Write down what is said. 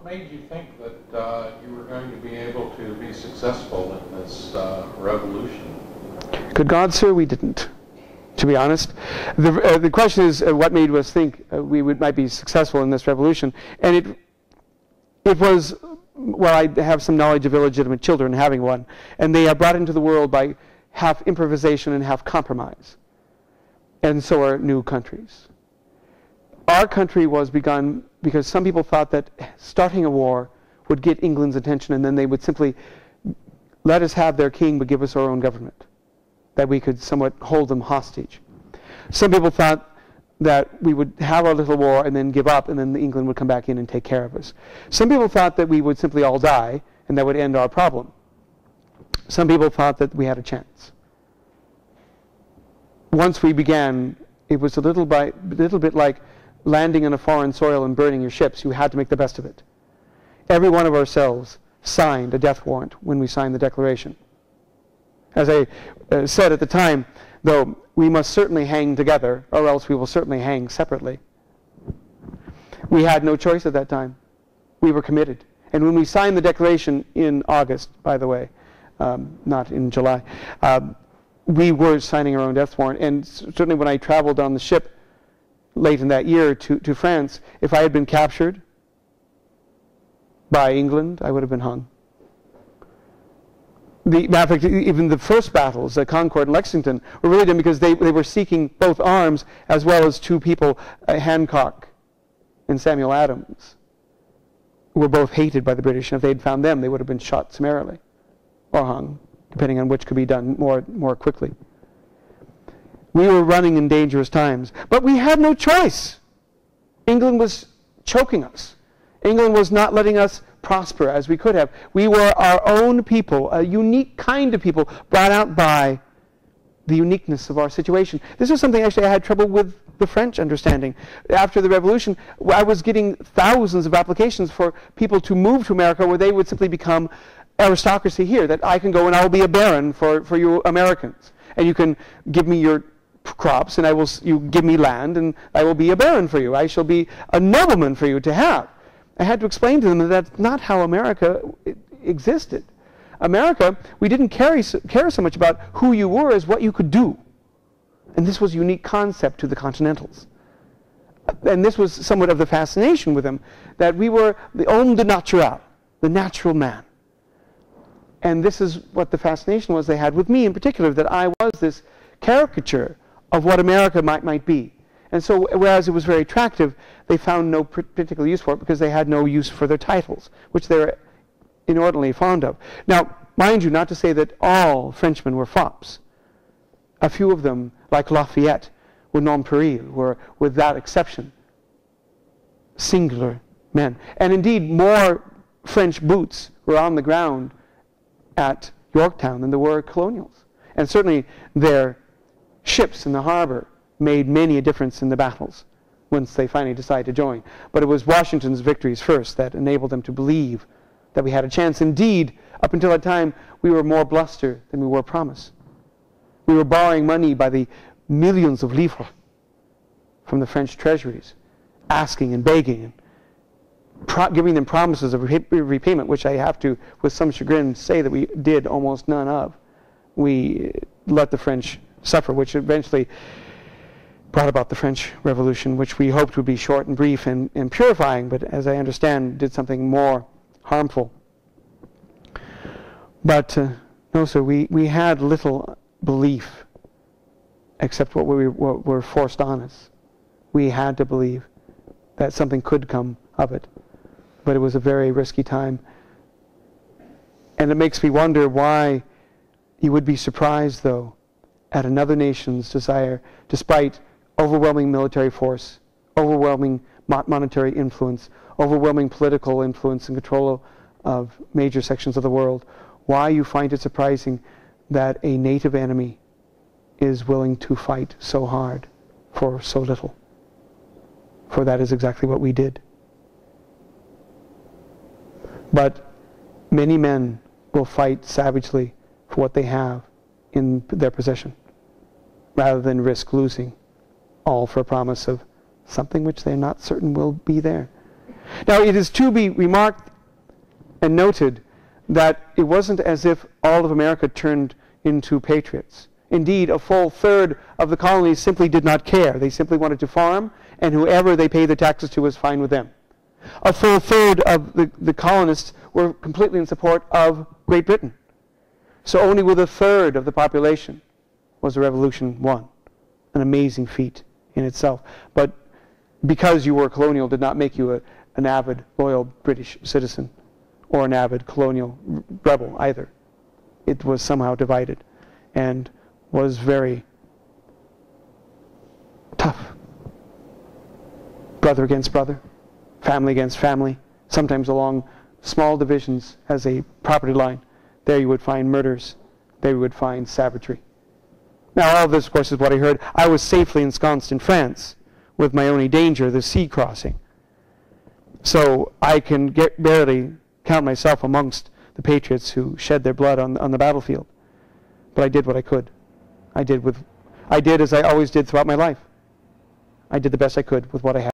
What made you think that you were going to be able to be successful in this revolution? Good God, sir, we didn't. To be honest, the question is what made us think might be successful in this revolution, and it was, well, I have some knowledge of illegitimate children having one, and they are brought into the world by half improvisation and half compromise, and so are new countries. Our country was begun because some people thought that starting a war would get England's attention, and then they would simply let us have their king but give us our own government, that we could somewhat hold them hostage. Some people thought that we would have our little war and then give up, and then England would come back in and take care of us. Some people thought that we would simply all die, and that would end our problem. Some people thought that we had a chance. Once we began, it was a little bit like landing on a foreign soil and burning your ships. You had to make the best of it. Every one of ourselves signed a death warrant when we signed the Declaration. As I said at the time, though, we must certainly hang together, or else we will certainly hang separately. We had no choice at that time. We were committed. And when we signed the Declaration in August, by the way, not in July, we were signing our own death warrant. And certainly when I traveled on the ship late in that year to France, if I had been captured by England, I would have been hung. Matter of fact, even the first battles, Concord and Lexington, were really done because they were seeking both arms as well as two people, Hancock and Samuel Adams, who were both hated by the British, and if they'd found them, they would have been shot summarily or hung, depending on which could be done more quickly. We were running in dangerous times, but we had no choice. England was choking us. England was not letting us prosper as we could have. We were our own people, a unique kind of people, brought out by the uniqueness of our situation. This was something actually I had trouble with the French understanding. After the Revolution, I was getting thousands of applications for people to move to America where they would simply become aristocracy here, that I can go and I'll be a baron for you Americans. And you can give me your crops, and you give me land, and I will be a baron for you. I shall be a nobleman for you to have. I had to explain to them that that's not how America existed. America, we didn't care so much about who you were as what you could do. And this was a unique concept to the Continentals. And this was somewhat of the fascination with them, that we were the homme de naturel, the natural man. And this is what the fascination was they had with me in particular, that I was this caricature of what America might be. And so, whereas it was very attractive, they found no particular use for it because they had no use for their titles, which they were inordinately fond of. Now, mind you, not to say that all Frenchmen were fops. A few of them, like Lafayette or Nonpareil, were, with that exception, singular men. And indeed, more French boots were on the ground at Yorktown than there were colonials. And certainly their ships in the harbor made many a difference in the battles once they finally decided to join. But it was Washington's victories first that enabled them to believe that we had a chance. Indeed, up until that time, we were more bluster than we were promise. We were borrowing money by the millions of livres from the French treasuries, asking and begging and giving them promises of repayment, which I have to, with some chagrin, say that we did almost none of. We let the French suffer, which eventually brought about the French Revolution, which we hoped would be short and brief and purifying, but as I understand, did something more harmful. But no, sir, we had little belief except what were forced on us. We had to believe that something could come of it. But it was a very risky time. And it makes me wonder why you would be surprised, though, at another nation's desire, despite overwhelming military force, overwhelming monetary influence, overwhelming political influence and control of major sections of the world, why you find it surprising that a native enemy is willing to fight so hard for so little. For that is exactly what we did. But many men will fight savagely for what they have in their possession, rather than risk losing all for a promise of something which they're not certain will be there. Now, it is to be remarked and noted that it wasn't as if all of America turned into patriots. Indeed, a full third of the colonies simply did not care. They simply wanted to farm, and whoever they paid the taxes to was fine with them. A full third of the colonists were completely in support of Great Britain. So only with a third of the population was the revolution won. An amazing feat in itself. But because you were colonial did not make you an avid, loyal British citizen or an avid colonial rebel either. It was somehow divided and was very tough. Brother against brother, family against family, sometimes along small divisions as a property line. There you would find murders. There you would find savagery. Now, all of this, of course, is what I heard. I was safely ensconced in France with my only danger, the sea crossing. So I can barely count myself amongst the patriots who shed their blood on the battlefield. But I did what I could. I did as I always did throughout my life. I did the best I could with what I had.